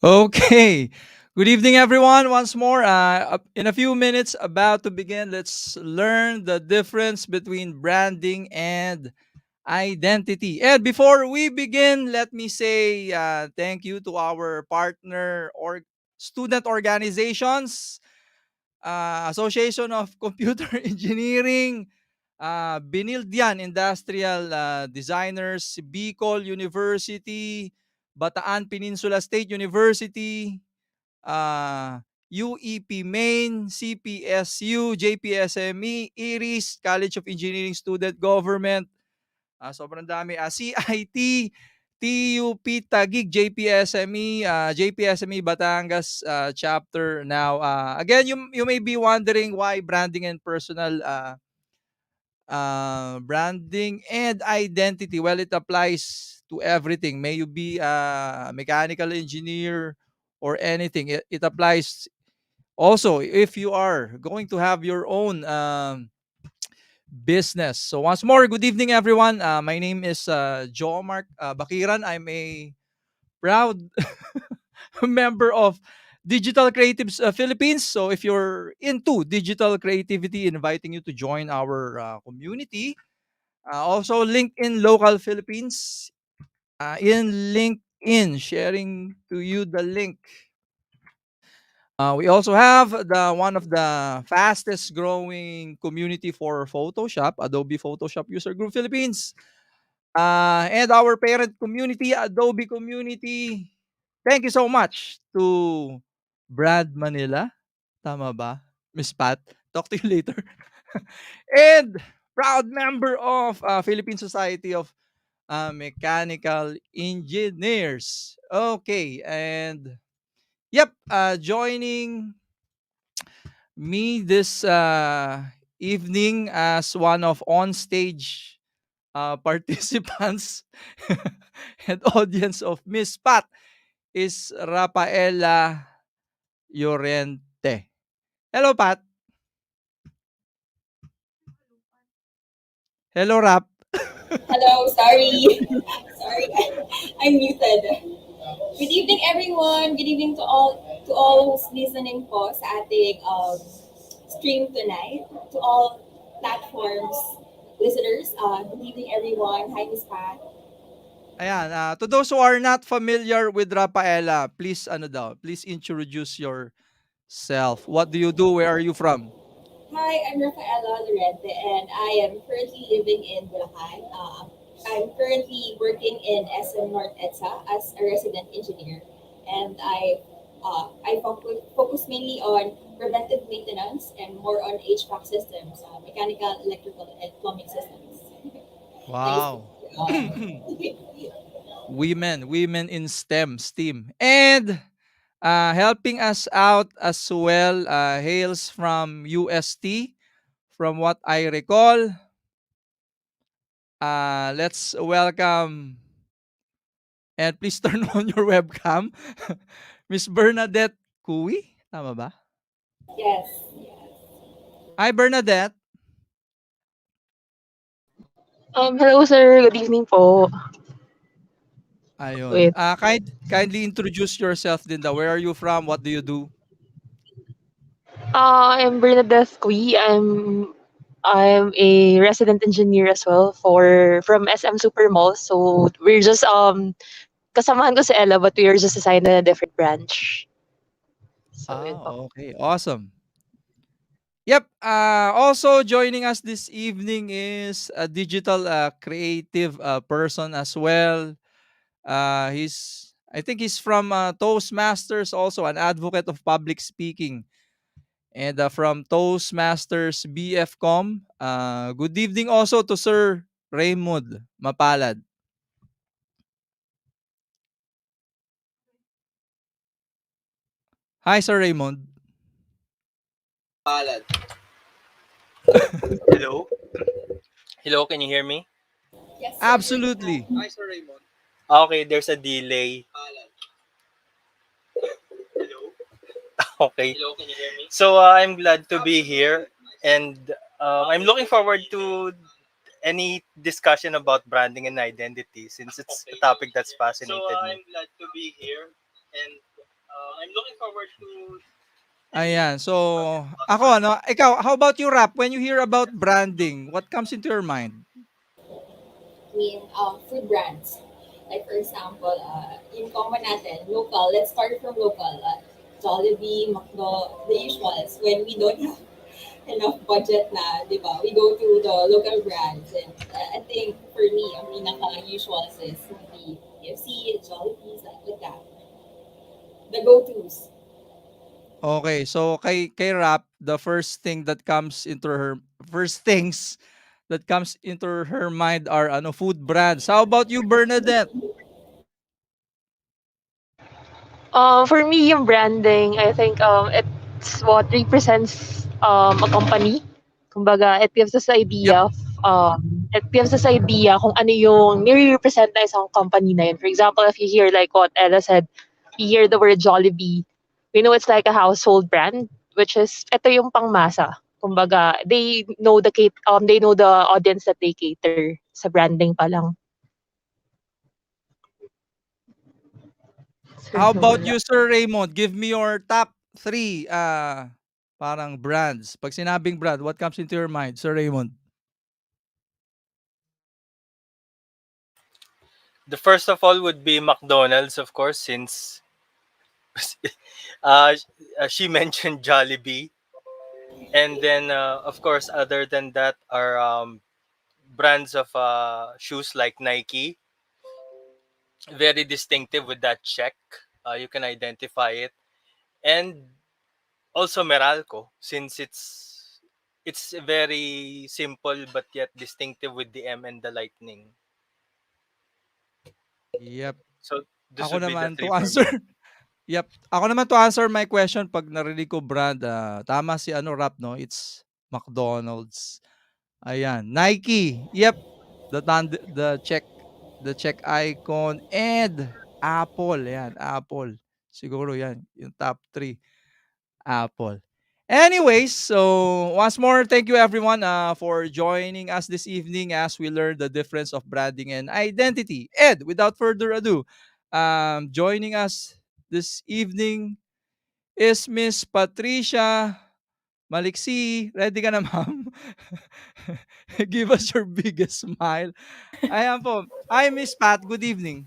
Okay. Good evening, everyone. Once more, in a few minutes, about to begin. Let's learn the difference between branding and identity. And before we begin, let me say thank you to our partner or student organizations, Association of Computer Engineering, Binildian Industrial Designers, Bicol University, Bataan Peninsula State University, UEP Maine, CPSU, JPSME, IRIS, College of Engineering Student Government, sobrang dami, CIT, TUP Taguig, JPSME, JPSME Batangas chapter. Now, again, you may be wondering why branding and personal branding and identity. Well, it applies to everything. May you be a mechanical engineer or anything. It applies also if you are going to have your own business. So once more, good evening, everyone. My name is Joe Mark Bakiran. I'm a proud member of Digital Creatives Philippines. So if you're into digital creativity, inviting you to join our community. Also, LinkedIn Local Philippines. In LinkedIn, sharing to you the link. We also have the one of the fastest growing community for Photoshop, Adobe Photoshop User Group Philippines. And our parent community, Adobe Community. Thank you so much to Brad Manila. Tama ba? Miss Pat. Talk to you later. And proud member of Philippine Society of Mechanical Engineers. Okay, and yep, joining me this evening as one of on-stage participants and audience of Miss Pat is Rafaela Llorente. Hello, Pat. Hello, Rap. Hello, sorry. Sorry. I'm muted. Good evening everyone. Good evening to all who's listening po sa ating stream tonight. To all platforms listeners. Good evening everyone. Hi Miss Pat. Ayan, to those who are not familiar with Rafaela, please ano daw, please introduce yourself. What do you do? Where are you from? Hi, I'm Rafaela Lorente and I am currently living in Bulacan. I'm currently working in SM North EDSA as a resident engineer, and I focus mainly on preventive maintenance and more on HVAC systems, mechanical, electrical, and plumbing systems. Nice. Wow. Uh, Women in STEM. And helping us out as well hails from UST. From what I recall, let's welcome and please turn on your webcam. Miss Bernadette Cui. Tama ba? yes. Hi, Bernadette. Hello sir, good evening po. Ayun. Wait. Kindly introduce yourself din daw. Where are you from? What do you do? I'm Bernadette Cui. I'm a resident engineer as well for from SM Supermall. So we're just kasamahan ko si Ella but we're just assigned in a different branch. So yun po. Okay. Awesome. Yep. Also joining us this evening is a digital creative person as well. I think he's from Toastmasters, also an advocate of public speaking, and from Toastmasters BFCom. Good evening also to Sir Raymond Mapalad. Hi, Sir Raymond. Palad. Hello? Hello, can you hear me? Yes, sir. Absolutely. Hi, Sir Raymond. Okay, there's a delay. Palad. Hello? Okay. Hello, can you hear me? So I'm glad to be here and I'm looking forward to any discussion about branding and identity since it's a topic that's fascinated me. I'm glad to be here and I'm looking forward to any Ayan. So, ako ano, ikaw, how about you, Rap? When you hear about branding, what comes into your mind? I mean, food brands. Like for example, in common natin, local. Let's start from local. Jollibee, McDo, the usuals. When we don't have enough budget na, di ba? We go to the local brands. And I think for me, ang pinaka-usuals is the KFC, Jollibee, like that. The go-tos. Okay, so kay Rap, the first things that comes into her mind are ano, food brands. How about you, Bernadette? For me, yung branding, I think it's what represents a company. Kumbaga, Yep. it gives us idea kung ano yung nire-represent na isang company na yun. For example, if you hear like what Ella said, you hear the word Jollibee, we know it's like a household brand, which is, ito yung pangmasa. Kumbaga, they know the audience that they cater sa branding pa lang. Sir, How about nawala. you, Sir Raymond? Give me your top three parang brands. Pag sinabing brand, what comes into your mind, Sir Raymond? the first of all would be McDonald's, of course, since uh, she mentioned Jollibee, and then of course, other than that are brands of shoes like Nike, very distinctive with that check. You can identify it, and also Meralco, since it's very simple but yet distinctive with the M and the lightning. Yep. So this Ako would be the naman three to for answer. me. Yep. Ako naman to answer my question pag narinig ko brand, tama si ano Rap, no? It's McDonald's. Ayan. Nike. Yep. The check icon and Apple. Yan, Apple. Siguro yan, yung top 3. Apple. Anyways, so once more, thank you everyone for joining us this evening as we learn the difference of branding and identity. And without further ado, joining us this evening is Miss Patricia Maliksi. Ready ka na, ma'am? Give us your biggest smile. Ayan po. Hi, Miss Pat. Good evening.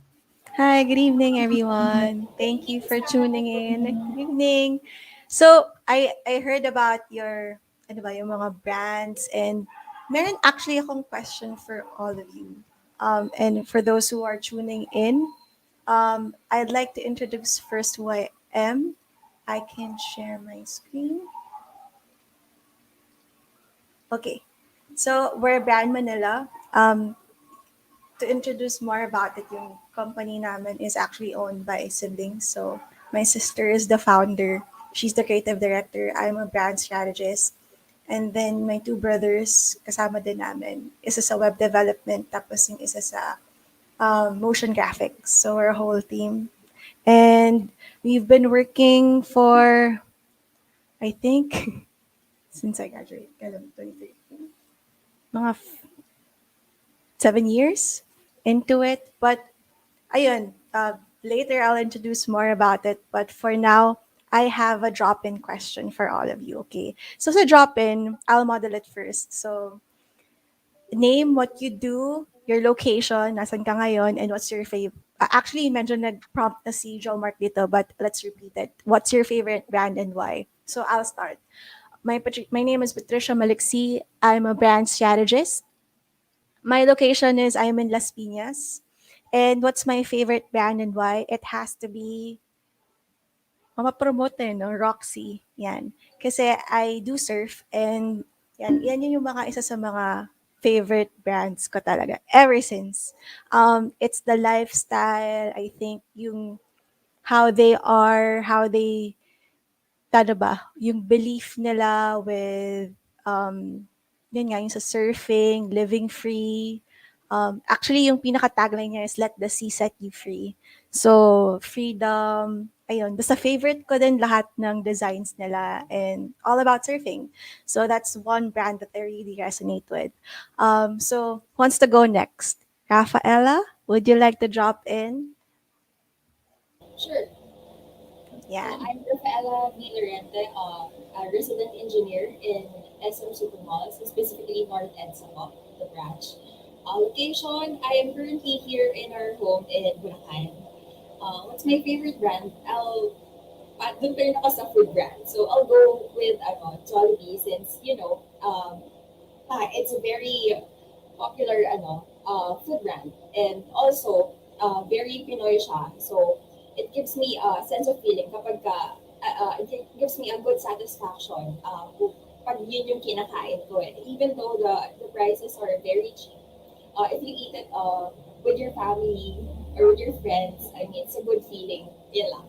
Hi, good evening, everyone. Thank you for tuning in. Good evening. So, I heard about your ano ba, yung mga brands and meron actually akong question for all of you. And for those who are tuning in, I'd like to introduce first who I am. I can share my screen. Okay. So, we're Brand Manila. To introduce more about it, yung company namin is actually owned by siblings. So my sister is the founder. She's the creative director. I'm a brand strategist. And then my two brothers, kasama din namin. Isa sa web development, tapos yung isa sa motion graphics. So we're a whole team. And we've been working for, I think, since I graduated, kailan, 23, mga 7 years into it. But ayun, later I'll introduce more about it. But for now, I have a drop-in question for all of you, okay? So sa drop-in, I'll model it first. So name what you do, your location, nasan ka ngayon, and what's your favorite. Actually, you mentioned nag-prompt na si Joe Mark dito, but let's repeat it. What's your favorite brand and why? So I'll start. My name is Patricia Maliksi. I'm a brand strategist. My location is I'm in Las Piñas. And what's my favorite brand and why? It has to be mamapromote no? Roxy. Yan. Kasi I do surf and yan yung mga isa sa mga favorite brands ko talaga ever since. It's the lifestyle, I think, yung how they are, how they paano ba, yung belief nila with, yun nga, yung sa surfing, living free. Actually, yung pinaka-tagline niya is let the sea set you free. So, freedom, ayun. Basta favorite ko din lahat ng designs nila and all about surfing. So, that's one brand that I really resonate with. So, who wants to go next? Rafaela, would you like to drop in? Sure. Yan. I'm Rafaela Villarente, a resident engineer in SM Supermalls, specifically North EDSA, the branch. Location, I am currently here in our home in Bulacan. What's my favorite brand? Doon tayo naka sa food brand. So I'll go with Jollibee since, it's a very popular food brand, and also very Pinoy siya. So it gives me a sense of feeling kapag it gives me a good satisfaction pag yun yung kinakain ko. And even though the prices are very cheap, if you eat it with your family or with your friends, I mean, it's a good feeling. Yun lang.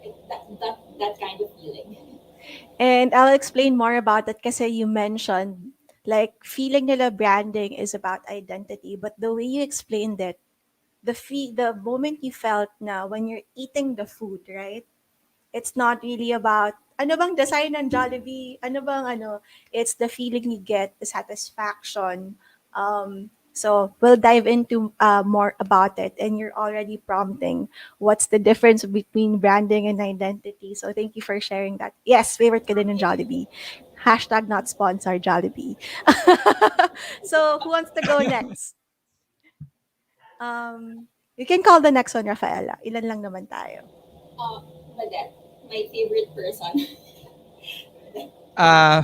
That kind of feeling. And I'll explain more about it kasi you mentioned like feeling nila branding is about identity, but the way you explained it, the moment you felt na when you're eating the food, right? It's not really about ano bang design ng Jollibee, ano bang ano, it's the feeling you get, the satisfaction. So we'll dive into more about it, and you're already prompting what's the difference between branding and identity. So thank you for sharing that. Yes, favorite ka din ng Jollibee. Hashtag not sponsor Jollibee. So who wants to go next? You can call the next one, Rafaela. Ilan lang naman tayo. Uh, Madette, my favorite person. Ah,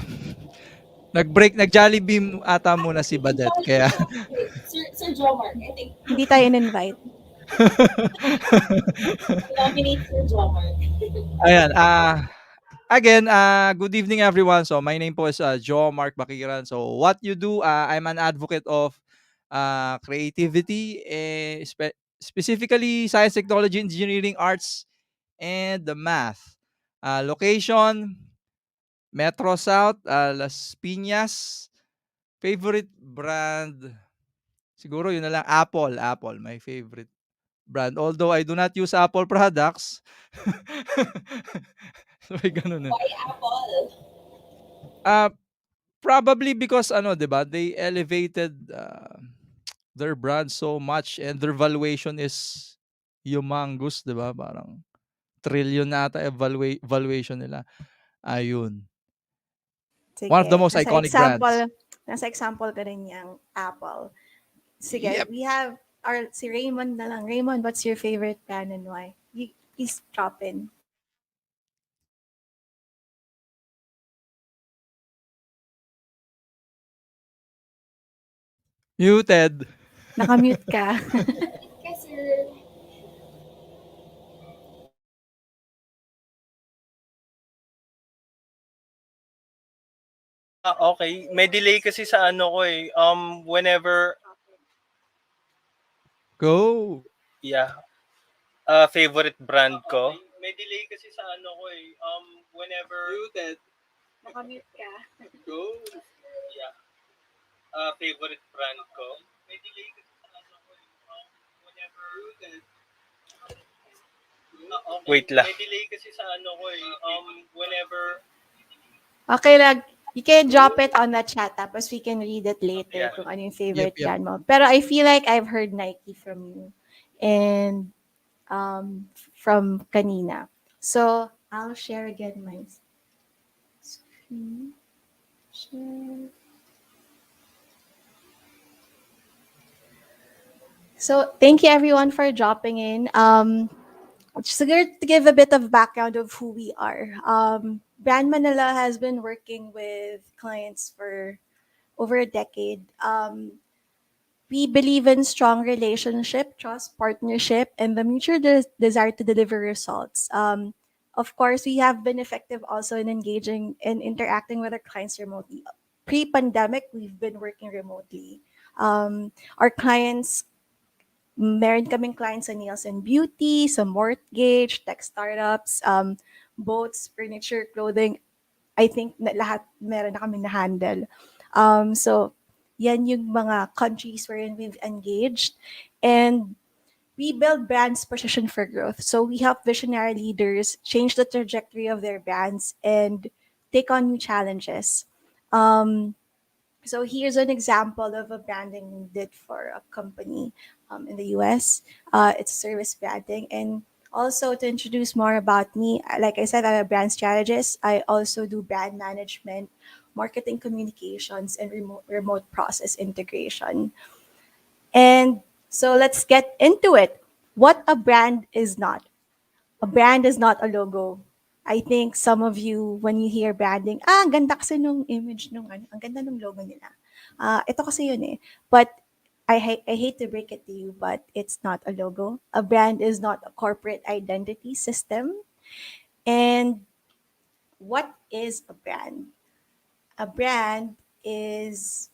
nag-Jollibee ata muna si Badet kaya Wait, Sir Jomar, I think Hindi tayo in-invite. nominate Sir Jomar. ayan, again, good evening everyone. So my name po is Joe Mark Bakiran. So what you do, I'm an advocate of creativity, specifically science, technology, engineering, arts, and the math. Location, Metro South, Las Piñas. Favorite brand, siguro yun na lang, Apple, my favorite brand. Although I do not use Apple products. So may ganun, eh. Why Apple? Ah, probably because ano, 'di ba, they elevated, their brand so much and their valuation is humongous, 'di ba? Parang trillion na ata valuation nila, ayun. One of the Sige. most iconic brands. Nasa example ka rin niyang Apple. Sige, Yep, we have si Raymond na lang. Raymond, what's your favorite brand and why? Please drop in. muted. Nakamute ka. Yes, sir. Okay. May delay kasi sa ano ko eh. Whenever, Go. yeah, favorite brand ko. May delay kasi sa ano ko eh. Whenever, Muted. Nakamute ka. Go. yeah, favorite brand ko. May delay kasi sa ano ko eh. Whenever, Muted. okay. Wait lang. May delay kasi sa ano ko eh. Whenever, Okay lang. You can drop it on the chat tapos we can read it later yeah. kung ano yung Yep, favorite yep. brand mo. Pero I feel like I've heard Nike from you and from kanina. So, I'll share again my screen. Share. So, thank you everyone for dropping in. Just to give a bit of background of who we are. Brand Manila has been working with clients for over a decade. We believe in strong relationship, trust, partnership, and the mutual desire to deliver results. Of course, we have been effective also in engaging and interacting with our clients remotely. Pre-pandemic, we've been working remotely. Our clients, meron kaming clients sa nails and beauty, sa mortgage, tech startups, boats, furniture, clothing. I think na lahat meron na kami na-handle. So, yan yung mga countries wherein we've engaged. And we build brands positioned for growth. So we help visionary leaders change the trajectory of their brands and take on new challenges. Um, so here's an example of a branding we did for a company in the US. It's service branding, and Also, to introduce more about me, like I said, I'm a brand strategist. I also do brand management, marketing communications, and remote process integration. And so let's get into it. What a brand is not. A brand is not a logo. I think some of you, when you hear branding, ang ganda kasi nung image nung ano, ang ganda nung logo nila. Ito kasi yun eh. But I hate to break it to you, but it's not a logo. A brand is not a corporate identity system. And what is a brand? A brand is,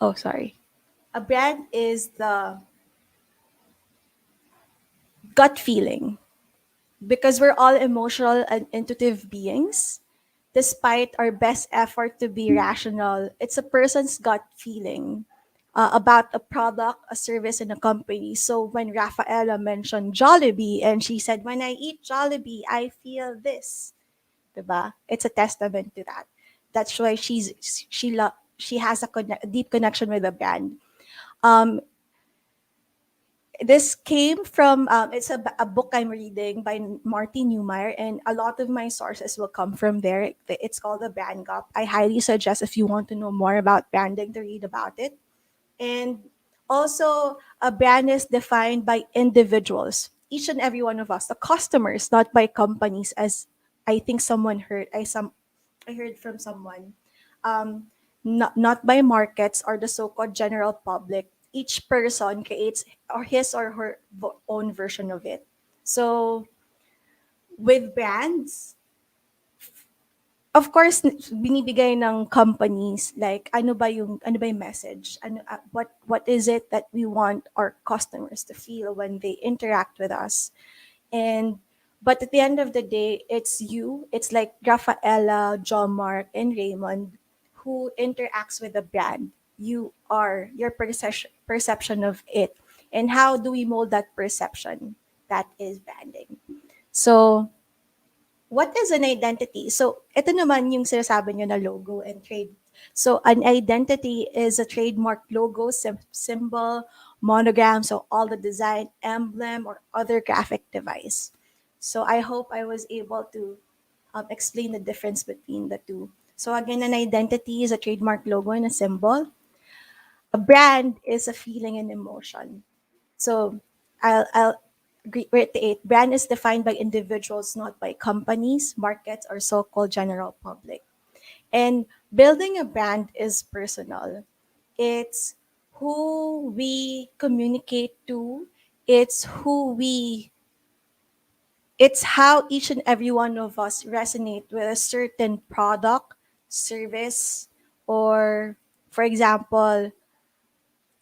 oh, sorry. A brand is the gut feeling because we're all emotional and intuitive beings. Despite our best effort to be rational, it's a person's gut feeling about a product, a service, and a company. So when Rafaela mentioned Jollibee and she said, "When I eat Jollibee, I feel this," diba? It's a testament to that. That's why she has a deep connection with the brand. Um, this came from it's a book I'm reading by Marty Neumeyer, and a lot of my sources will come from there. It's called The Brand Gap. I highly suggest if you want to know more about branding to read about it. And also, a brand is defined by individuals, each and every one of us, the customers, not by companies, as I think someone heard. I heard from someone. Not by markets or the so-called general public. Each person creates or his or her own version of it. So with brands, of course, binibigay ng companies like ano ba yung message? What is it that we want our customers to feel when they interact with us? And but at the end of the day, it's you. It's like Rafaela, John Mark, and Raymond who interacts with the brand. You are your perception of it. And how do we mold that perception? That is branding. So what is an identity? So, ito naman yung sinasabi nyo na logo and trade. So, an identity is a trademark logo, symbol, monogram, so all the design, emblem, or other graphic device. So, I hope I was able to explain the difference between the two. So, again, an identity is a trademark logo and a symbol. A brand is a feeling and emotion. So I'll reiterate, brand is defined by individuals, not by companies, markets, or so-called general public. And building a brand is personal. It's who we communicate to. It's who we it's how each and every one of us resonate with a certain product, service, or for example,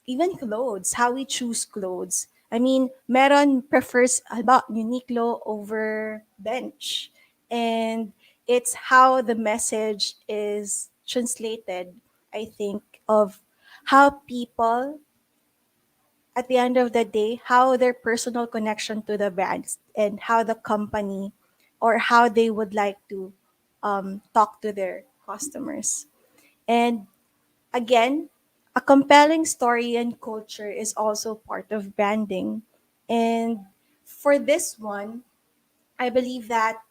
even clothes, how we choose clothes. I mean, meron prefers about Uniqlo over Bench. And it's how the message is translated, I think, of how people, at the end of the day, how their personal connection to the brands and how the company or how they would like to talk to their customers. And again, a compelling story and culture is also part of branding. And for this one, I believe that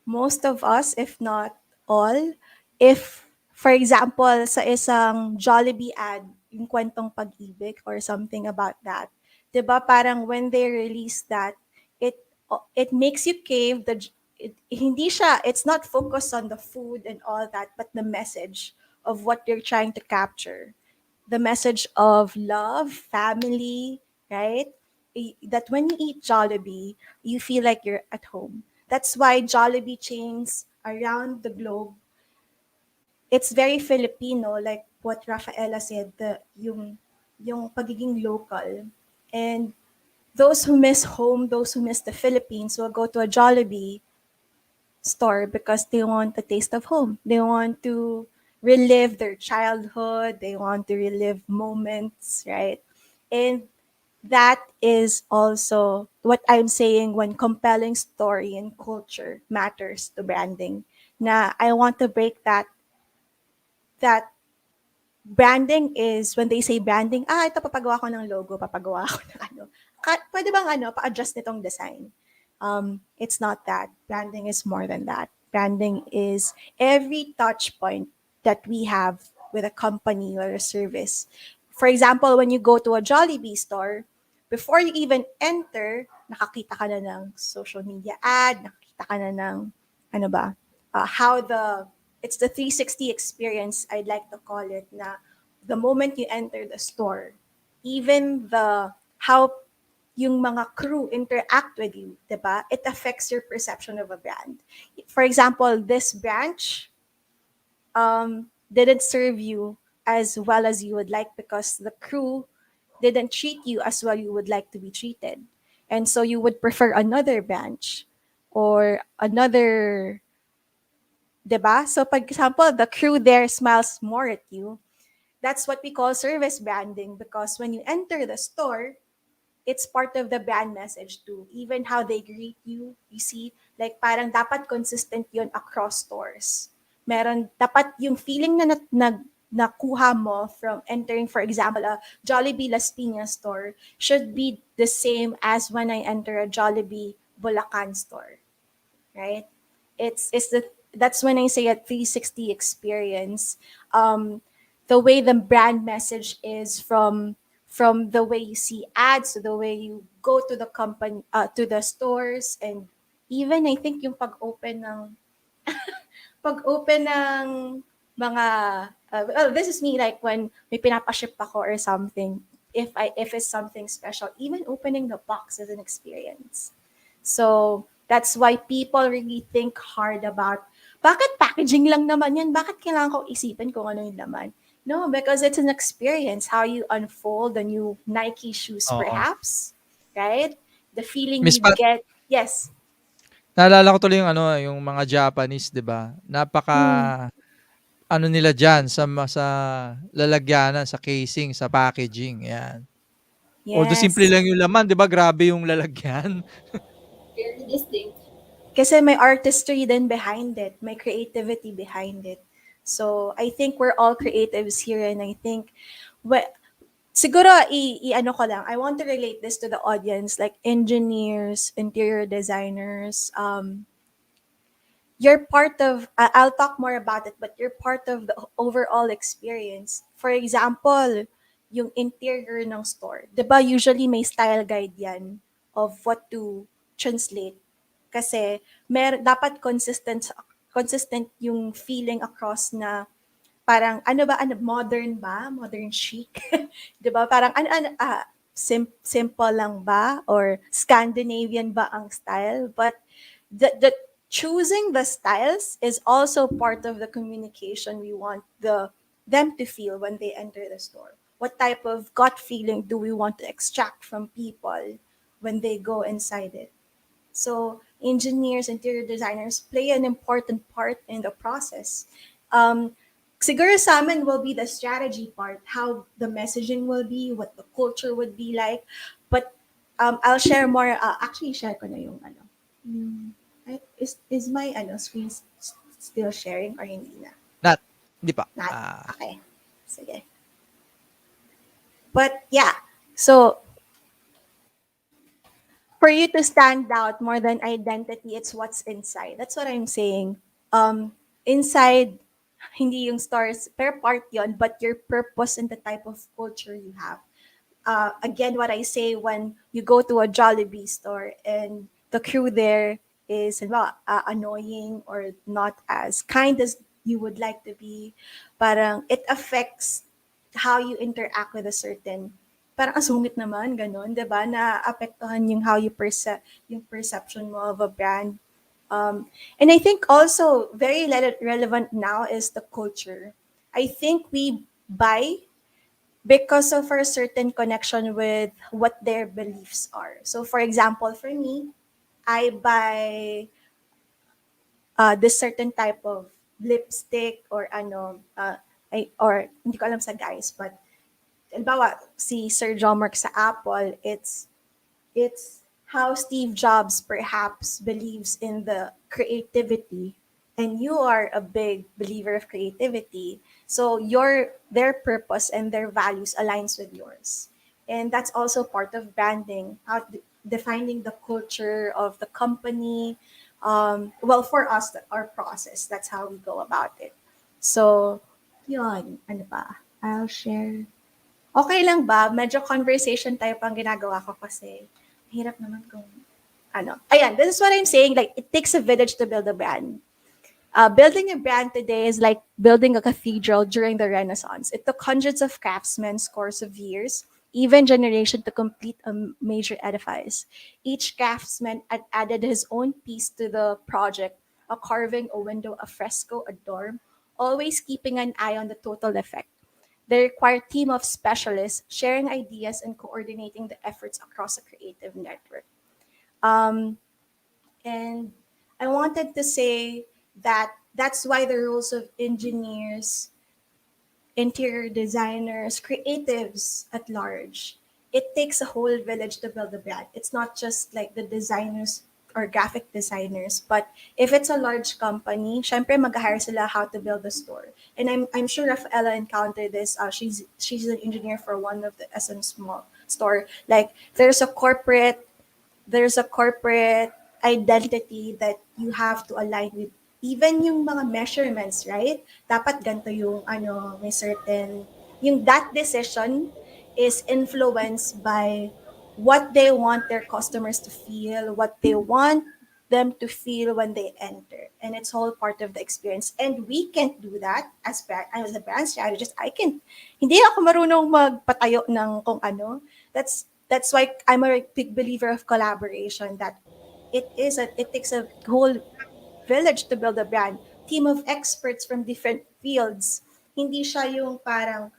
most of us, if not all, if, for example, sa isang Jollibee ad, yung kwentong pag-ibig or something about that, 'di ba parang when they release that, it it makes you cave hindi siya, it's not focused on the food and all that, but the message of what you're trying to capture. The message of love, family, right? That when you eat Jollibee, you feel like you're at home. That's why Jollibee chains around the globe, it's very Filipino, like what Rafaela said, yung pagiging local. And those who miss home, those who miss the Philippines will go to a Jollibee store because they want the taste of home. They want to relive their childhood, they want to relive moments, right? And that is also what I'm saying when compelling story and culture matters to branding. Na I want to break that branding is when they say branding, ito papagawa ko ng logo, papagawa ko ng ano. pwede bang pa-adjust nitong design? It's not that. Branding is more than that. Branding is every touch point that we have with a company or a service. For example, when you go to a Jollibee store, before you even enter, nakakita ka na ng social media ad, nakakita ka na ng, ano ba, how it's the 360 experience, I'd like to call it, na the moment you enter the store, even how yung mga crew interact with you, 'di ba? It affects your perception of a brand. For example, this branch didn't serve you as well as you would like because the crew didn't treat you as well you would like to be treated. And so you would prefer another branch or another, 'di ba? So, for example, the crew there smiles more at you. That's what we call service branding because when you enter the store, it's part of the brand message too. Even how they greet you, you see, like parang dapat consistent yun across stores. Meron, dapat yung feeling na nakuha mo from entering, for example, a Jollibee Las Piñas store should be the same as when I enter a Jollibee Bulacan store, right? It's the That's when I say a 360 experience. The way the brand message is from the way you see ads to the way you go to the company to the stores, and even I think yung pag-open ng mga well, this is me, like when may pinapaship ako or something, if it's something special, even opening the box is an experience. So that's why people really think hard about, bakit packaging lang naman yan? Bakit kailangan ko isipin kung ano yung laman? No, because it's an experience, how you unfold the new Nike shoes Oo. perhaps, right? The feeling Miss you Pat, get. Yes. naalala ko tuloy yung mga Japanese, 'di ba? Mm, Ano nila diyan sa lalagyanan, sa casing, sa packaging, 'yan. Although simple yes. lang yung laman, 'di ba, grabe yung lalagyan. Very distinct. Kasi may artistry din behind it, may creativity behind it. So, I think we're all creatives here, and I think well, siguro i-ano ko lang, I want to relate this to the audience, like engineers, interior designers, you're part of I'll talk more about it, but you're part of the overall experience. For example, yung interior ng store. 'Di ba usually may style guide 'yan of what to translate. Kasi dapat consistent yung feeling across na parang modern ba? Modern chic? 'Di ba? Parang simple lang ba or Scandinavian ba ang style? But the choosing the styles is also part of the communication we want them to feel when they enter the store. What type of gut feeling do we want to extract from people when they go inside it? So engineers, interior designers play an important part in the process. Siguro sa amin will be the strategy part, how the messaging will be, what the culture would be like. But I'll share more. Actually, share ko na yung ano. Is my screen still sharing or hindi na? Not, hindi pa. Not. Okay. Sige. But yeah, so for you to stand out more than identity, it's what's inside. That's what I'm saying. Inside, hindi yung stars, per part yon, but your purpose and the type of culture you have. Again, what I say, when you go to a Jollibee store and the crew there is annoying or not as kind as you would like to be, parang it affects how you interact with a certain, parang asungit naman, ganun, 'di ba? Naapektuhan yung how yung perception mo of a brand. And I think also very relevant now is the culture. I think we buy because of our certain connection with what their beliefs are. So, for example, for me, I buy this certain type of lipstick or or hindi ko alam sa guys, but halimbawa, si Sir John Mark sa Apple, it's how Steve Jobs perhaps believes in the creativity, and you are a big believer of creativity. So their purpose and their values aligns with yours. And that's also part of branding, defining the culture of the company. Well, for us, our process, that's how we go about it. So, yun, ano pa? I'll share. Okay lang ba? Medyo conversation type ang ginagawa ko kasi hirap naman kung ano. Ayan, this is what I'm saying. Like, it takes a village to build a brand. Building a brand today is like building a cathedral during the Renaissance. It took hundreds of craftsmen, scores of years, even generation to complete a major edifice. Each craftsman added his own piece to the project, a carving, a window, a fresco, a dorm, always keeping an eye on the total effect. They require a team of specialists sharing ideas and coordinating the efforts across a creative network. Um, and I wanted to say that that's why the roles of engineers, interior designers, creatives at large, it takes a whole village to build a brand. It's not just like the designers or graphic designers, but if it's a large company, syempre mag-hire sila how to build a store. And I'm sure Rafaela encountered this. She's an engineer for one of the SM small store. Like there's a corporate identity that you have to align with, even yung mga measurements, right? Dapat ganito yung ano, may certain yung that decision is influenced by what they want their customers to feel, what they want them to feel when they enter. And it's all part of the experience. And we can't do that as a brand strategist. Hindi ako marunong magpatayo ng kung ano. That's why I'm a big believer of collaboration. That it takes a whole village to build a brand. Team of experts from different fields. Hindi siya yung parang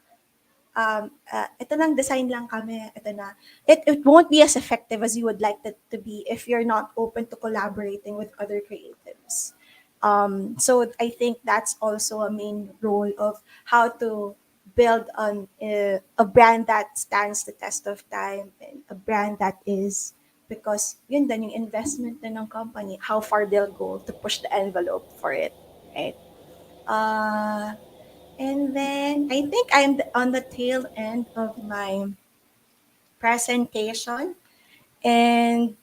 ito lang design lang kami, ito na. It won't be as effective as you would like it to be if you're not open to collaborating with other creatives. So I think that's also a main role of how to build on a brand that stands the test of time, and a brand that is, because yun din yung investment din ng company, how far they'll go to push the envelope for it, right? Uh, and then I think I'm on the tail end of my presentation. And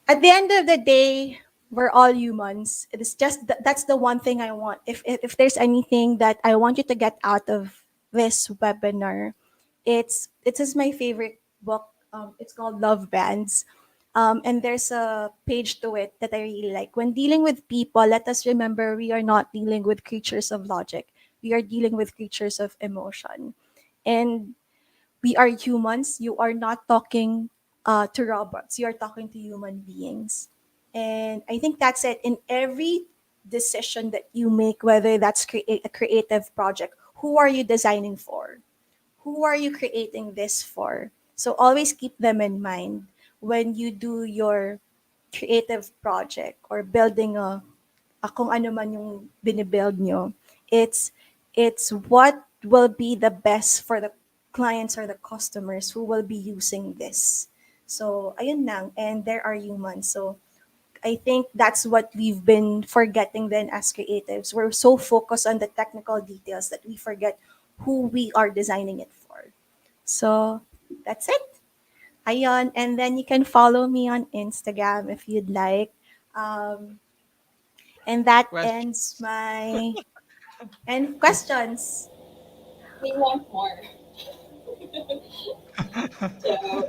at the end of the day, we're all humans. It is just that's the one thing I want. If there's anything that I want you to get out of this webinar, it is my favorite book. It's called Love Bands. And there's a page to it that I really like. When dealing with people, let us remember we are not dealing with creatures of logic. We are dealing with creatures of emotion. And we are humans. You are not talking to robots. You are talking to human beings. And I think that's it. In every decision that you make, whether that's a creative project, who are you designing for? Who are you creating this for? So always keep them in mind when you do your creative project or building kung ano man yung binibuild nyo. It's it's what will be the best for the clients or the customers who will be using this. So ayun lang, and there are humans. So I think that's what we've been forgetting then as creatives. We're so focused on the technical details that we forget who we are designing it for. So that's it. Ayon. And then you can follow me on Instagram if you'd like. Um, and that ends Questions? my and questions. We want more. So,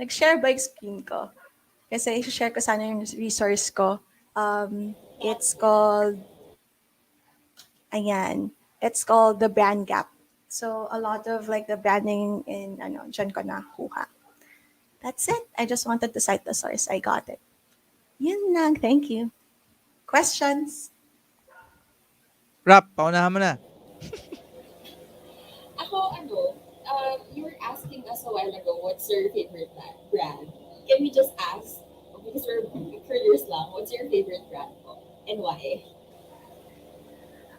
Nag-share ba yung screen ko? Kasi share ko sana yung resource ko. It's called, ayan, it's called The Brand Gap. So a lot of like the branding in ano, dyan ko nakuha. That's it. I just wanted to cite the source. I got it. Yun lang. Thank you. Questions? Rap, paunahan mo na. ako, you were asking us a while ago, what's your favorite brand? Can we just ask, because we're curious lang, what's your favorite brand po? And why?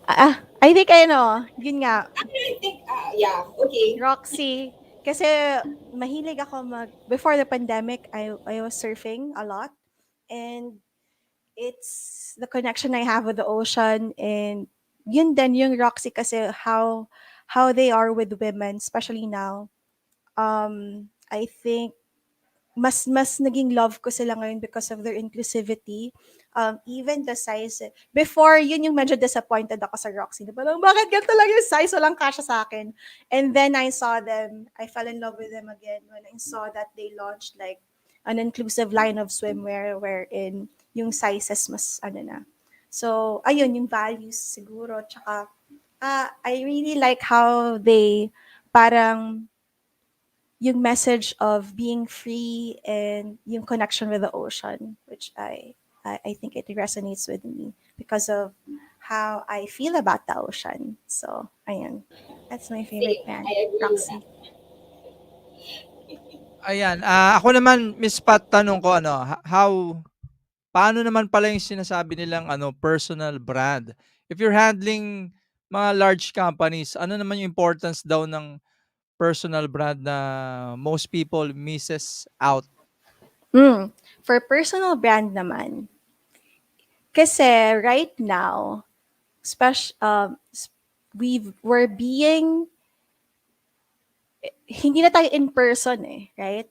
I think I know. Yun nga, Actually, I think, yeah, okay. Roxy. Kasi mahilig ako before the pandemic, I was surfing a lot. And it's the connection I have with the ocean. And yun din yung Roxy kasi how they are with women, especially now. I think mas naging love ko sila ngayon because of their inclusivity. Even the size. Before, yun yung medyo disappointed ako sa Roxy. Na parang, bakit ganito lang yung size? Walang kasya sa akin. And then I saw them. I fell in love with them again when I saw that they launched like an inclusive line of swimwear wherein yung sizes mas ano na. So, ayun, yung values siguro. Tsaka, I really like how they parang yung message of being free and yung connection with the ocean, which I think it resonates with me because of how I feel about the ocean. So, ayun. That's my favorite Same. band, I agree with Roxy. that. Ayan, ako naman Miss Pat tanong ko ano, how paano naman pala yung sinasabi nilang ano, personal brand? If you're handling mga large companies, ano naman yung importance daw ng personal brand na most people misses out? For personal brand naman, kasi right now, special, we're being hindi na tayo in person eh, right?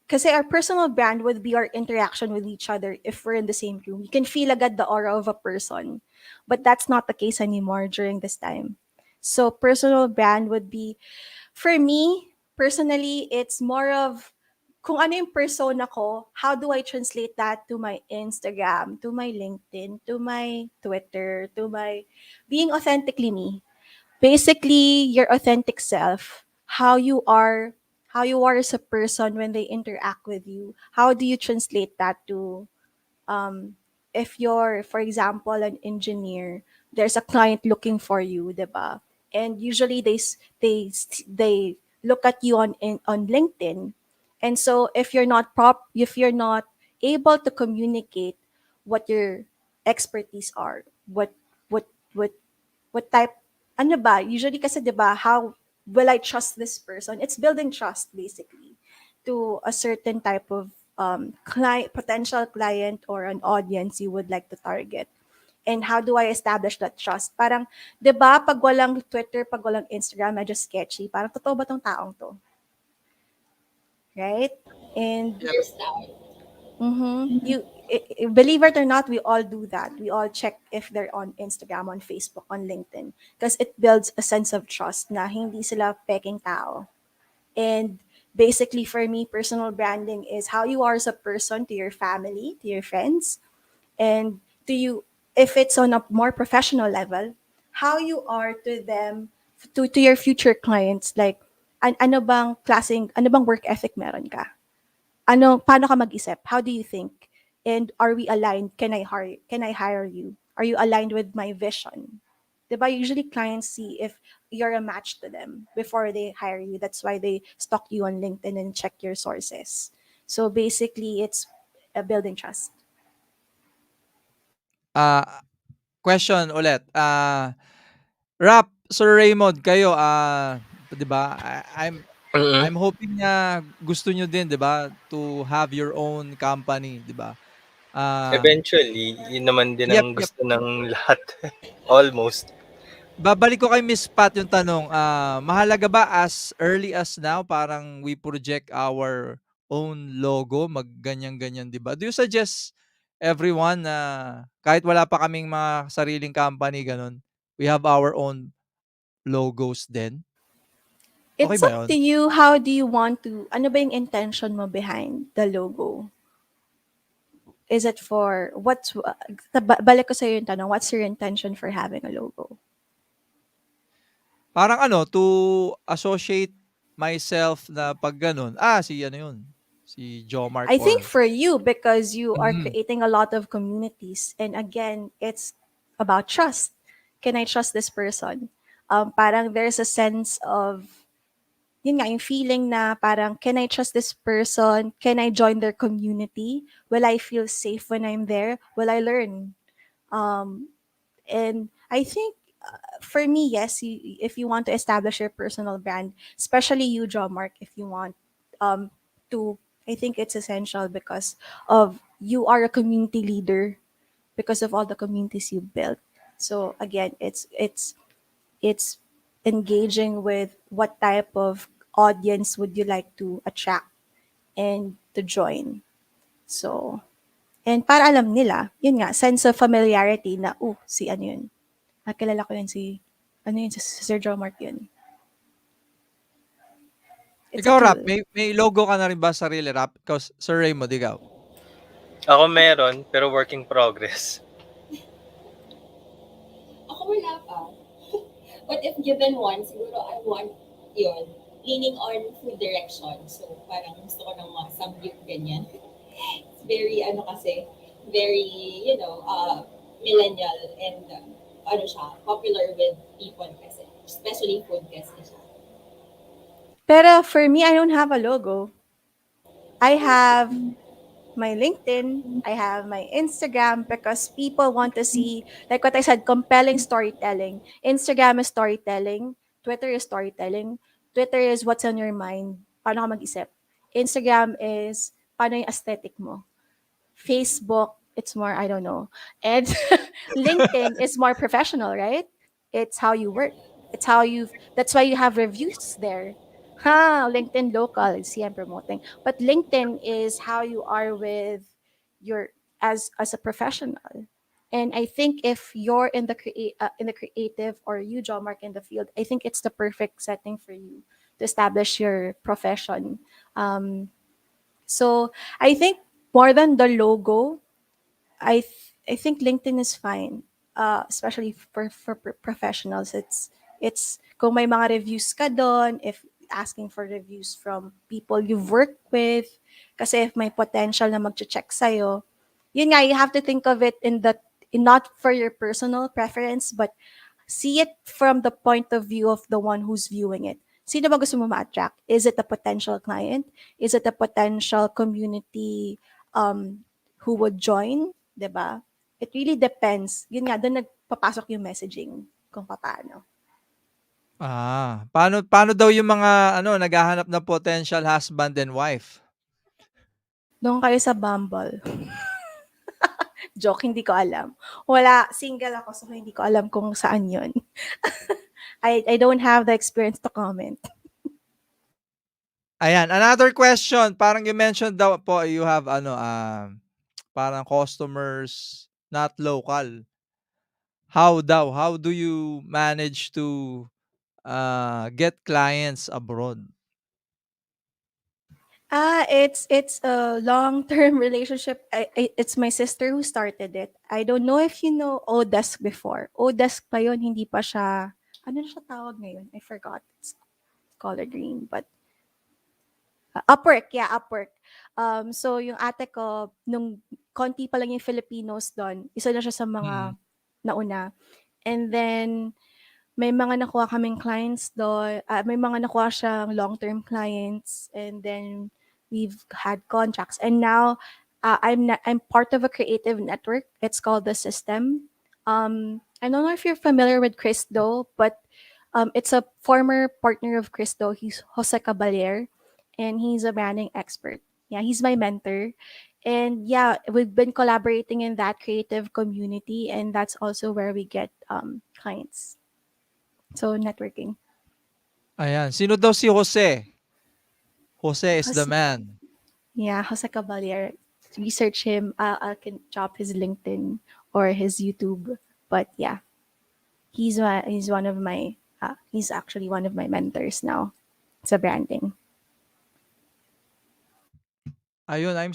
Kasi our personal brand would be our interaction with each other if we're in the same room. You can feel agad the aura of a person. But that's not the case anymore during this time. So personal brand would be, for me, personally, it's more of kung ano yung persona ko, how do I translate that to my Instagram, to my LinkedIn, to my Twitter, to my being authentically me, basically your authentic self, how you are as a person when they interact with you. How do you translate that to um if you're, for example, an engineer, there's a client looking for you, diba? And usually they look at you on LinkedIn. And so if you're not able to communicate what your expertise are, what what what type, ano ba, usually kasi 'di ba, how will I trust this person? It's building trust basically to a certain type of potential client or an audience you would like to target. And how do I establish that trust? Parang, 'di ba, pag walang Twitter, pag walang Instagram, medyo sketchy. Parang totoo ba tong taong to? Right? And Yep. Your style. believe it or not, we all do that. We all check if they're on Instagram, on Facebook, on LinkedIn, because it builds a sense of trust na hindi sila peking tao. And basically, for me, personal branding is how you are as a person to your family, to your friends, and to you, if it's on a more professional level, how you are to them, to your future clients. Like, ano bang work ethic meron ka? Paano ka mag-isip? How do you think? And are we aligned? Can I hire you? Are you aligned with my vision? Diba? Usually clients see if you're a match to them before they hire you. That's why they stalk you on LinkedIn and check your sources. So basically, it's building trust. Ah, question ulit, Rap, Sir Raymond, kayo, 'di ba, Mm-mm. I'm hoping na gusto niyo din 'di ba, to have your own company 'di ba? Ah, Eventually, yun naman din ang yep. gusto ng lahat. Almost. Babalik ko kay Miss Pat yung tanong, mahalaga ba as early as now parang we project our own logo, ganyan 'di ba? Do you suggest everyone na kahit wala pa kaming mga sariling company gano'n, we have our own logos din? Okey It's ba up to yun? you. How do you want to, ano ba yung intention mo behind the logo? Is it for, balik ko sa'yo yung tanong, what's your intention for having a logo? Parang ano, to associate myself na 'pag gano'n, si ano yun, si Jomart I think or for you, because you are mhm. creating a lot of communities, and again, it's about trust. Can I trust this person? Parang there's a sense of, yun nga, yung feeling na parang, can I trust this person? Can I join their community? Will I feel safe when I'm there? Will I learn? Um, and I think for me, yes, if you want to establish your personal brand, especially you, Draw Mark, if you want um, to, I think it's essential because of you are a community leader because of all the communities you built. So again, it's engaging with what type of audience would you like to attract and to join. So, and para alam nila, yun nga, sense of familiarity na, si ano yun. Kilala ko yun ano yun, si Sir Joe Mark yun. It's a Ikaw, Rap, tool. may logo ka na rin ba sarili, Rap? Ikaw, Sir Raymond, ikaw. Ako meron, pero work in progress. Ako wala pa. But if given one, siguro I want yun, leaning on food direction. So, parang gusto ko ng mga samgyup ganyan. It's very, ano kasi, very, millennial and, ano siya, popular with people kasi. Especially food kasi siya. Pero for me, I don't have a logo. I have my LinkedIn, I have my Instagram because people want to see, like what I said, compelling storytelling. Instagram is storytelling, Twitter is storytelling. Twitter is what's on your mind, paano ka mag-isip. Instagram is paano yung aesthetic mo. Facebook, it's more, I don't know. And LinkedIn is more professional, right? It's how you work. That's why you have reviews there. LinkedIn local, see I'm promoting. But LinkedIn is how you are with your, as a professional. And I think if you're in the creative or you, John Mark, in the field, I think it's the perfect setting for you to establish your profession. So I think more than the logo, I think LinkedIn is fine, especially for professionals. It's kung may mga reviews ka doon, if asking for reviews from people you've worked with, kasi if may potential na mag-check sa'yo, yun nga, you have to think of it not for your personal preference, but see it from the point of view of the one who's viewing it. Sino ba gusto mo ma-attract? Is it a potential client? Is it a potential community who would join? 'Di ba? It really depends. Yun nga, doon nagpapasok yung messaging kung paano. Paano daw yung mga naghahanap ng potential husband and wife? Doon kayo sa Bumble. Joke, hindi ko alam. Wala, single ako, so hindi ko alam kung saan yun. I don't have the experience to comment. Ayan, another question. Parang you mentioned daw po you have parang customers not local. How do you manage to get clients abroad? It's a long-term relationship. It's my sister who started it. I don't know if you know Odesk before. Odesk pa yun, hindi pa siya, ano na siya tawag ngayon? I forgot. It's color green, but Upwork, yeah, Upwork. So yung ate ko, nung konti pa lang yung Filipinos doon, isa na siya sa Mm. mga nauna. And then, may mga nakuha kaming clients doon. May mga nakuha siyang long-term clients. And then, we've had contracts. And now, I'm part of a creative network. It's called The System. I don't know if you're familiar with Chris Do, but it's a former partner of Chris Do. He's Jose Caballero, and he's a branding expert. Yeah, he's my mentor. And yeah, we've been collaborating in that creative community, and that's also where we get clients. So, networking. Ayan, sino daw si Jose? Jose is the Jose, man. yeah, Jose Caballero. Research him. I can drop his LinkedIn or his YouTube. But yeah, he's one of my he's actually one of my mentors now sa branding. Ayun, I'm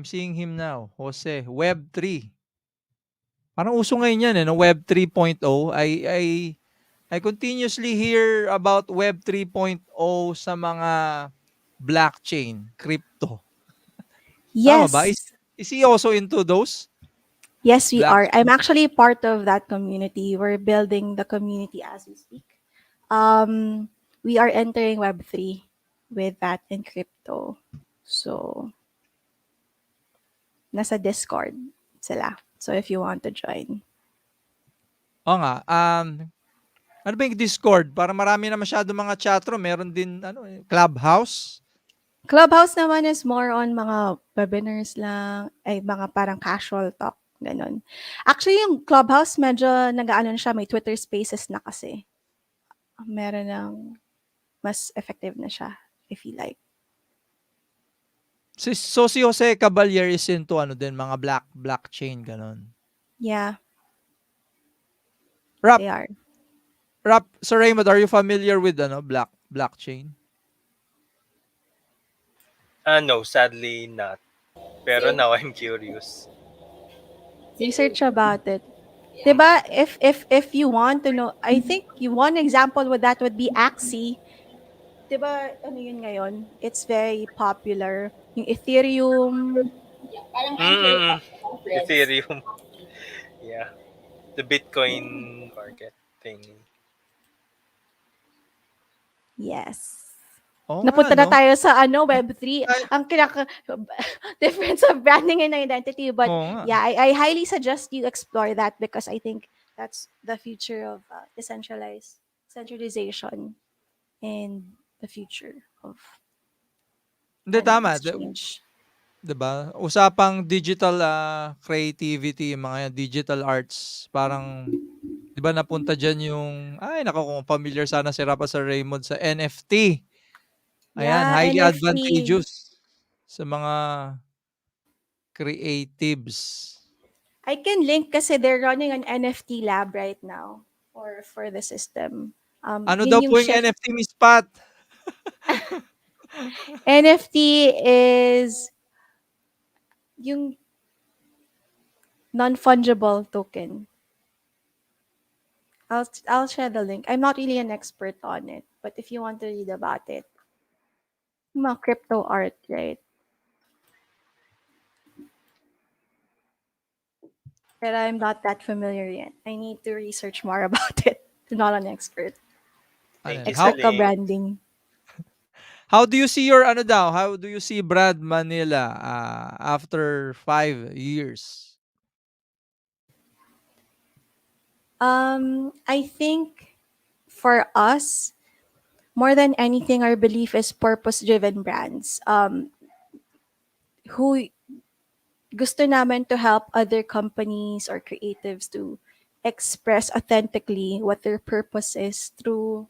seeing him now. Jose, Web3. Parang uso ngayon yan, no? Web 3.0. I continuously hear about Web 3.0 sa mga blockchain, crypto. Tama ba? Yes, Is he also into those yes, we are. I'm blockchain? actually part of that community. We're building the community as we speak. We are entering Web3 with that in crypto. So, nasa Discord sila. So, if you want to join. Oo nga. Ano ba yung Discord? Para marami na masyado mga chatroom. Meron din Clubhouse. Clubhouse naman is more on mga webinars lang, ay mga parang casual talk, ganun. Actually, yung Clubhouse medyo nag-aano na siya, may Twitter Spaces na kasi. meron ng mas effective na siya, I feel like. Si Jose Caballero is into ano din, mga blockchain, gano'n. Yeah, Rap, they are. Sir Raymond, are you familiar with ano, blockchain? No, sadly not. Pero Same, now I'm curious. same here. Research about it. Yeah. 'Di ba, if you want to know, I think one example with that would be Axie. 'Di ba, ano yun ngayon? It's very popular. Yung Ethereum, Yeah. Parang anchor Mm-mm. conference. Ethereum. Yeah. The Bitcoin market thing. yes. Oo nga Napunta na 'no? tayo sa ano, Web3. Ay, Ang difference of branding and identity. But oo nga. yeah, I highly suggest you explore that because I think that's the future of centralization and the future of Hindi, tama, exchange. 'di ba? Usapang digital, creativity, yung mga digital arts, parang 'di ba napunta diyan yung ay naku, kung familiar sana si Rafa, Sir Raymond sa NFT. Ayan, Yeah, highly NFT. advantageous sa mga creatives. I can link kasi they're running an NFT lab right now for the system. Ano daw Yun po yung yung shift. NFT, Miss Pat? NFT is yung non-fungible token. I'll share the link. I'm not really an expert on it, but if you want to read about it, mga crypto art, right? But I'm not that familiar yet. I need to research more about it. I'm not an expert. Ano Thank yan, you sa Expert ka link. branding. how do you see your ano daw, how do you see Brad Manila, after 5 years? I think for us, more than anything, our belief is purpose-driven brands. Who gusto namin to help other companies or creatives to express authentically what their purpose is through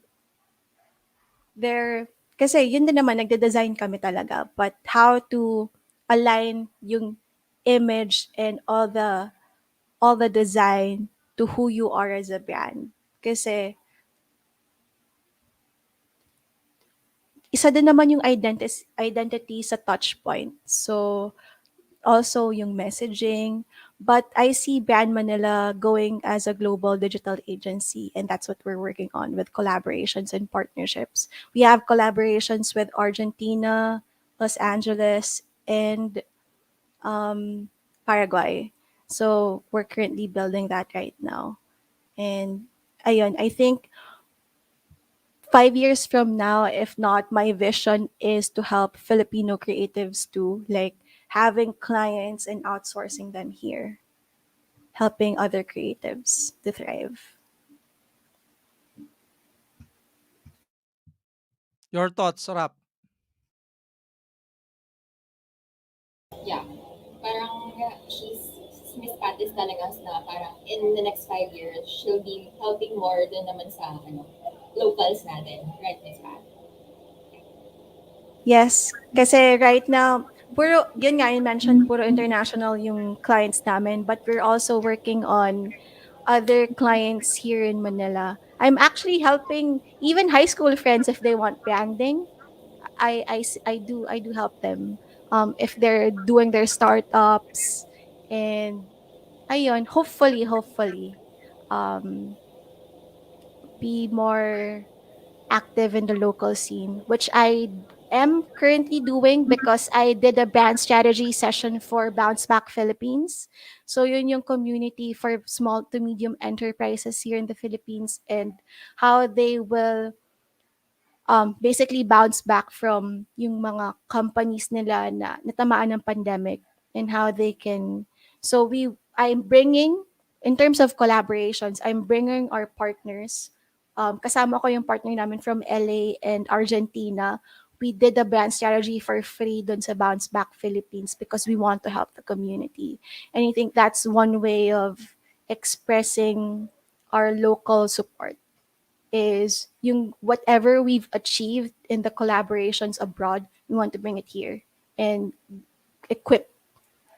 their kasi yun din naman nagde-design kami talaga, but how to align yung image and all the design to who you are as a brand. Kasi isa din naman yung identity sa touch point. So also yung messaging. But I see Brand Manila going as a global digital agency, and that's what we're working on with collaborations and partnerships. We have collaborations with Argentina, Los Angeles, and Paraguay. So we're currently building that right now. And ayun, I think 5 years from now, if not, my vision is to help Filipino creatives to like having clients and outsourcing them here, helping other creatives to thrive. Your thoughts, Rap? Yeah. Parang Miss Pat is talaga na parang in the next 5 years, she'll be helping more dun naman sa locals natin. Right, Miss Pat? Yes, kasi right now, puro, yun nga, I mentioned, puro international yung clients namin, but we're also working on other clients here in Manila. I'm actually helping even high school friends if they want branding. I do help them if they're doing their startups and ayun, hopefully um, be more active in the local scene, which I am currently doing because I did a brand strategy session for Bounce Back Philippines. So yun yung community for small to medium enterprises here in the Philippines and how they will basically bounce back from yung mga companies nila na natamaan ng pandemic and how they can so I'm bringing in terms of collaborations I'm bringing our partners kasama ko yung partner namin from LA and Argentina. We did a brand strategy for free dun sa Bounce Back Philippines because we want to help the community, and I think that's one way of expressing our local support is yung whatever we've achieved in the collaborations abroad, we want to bring it here and equip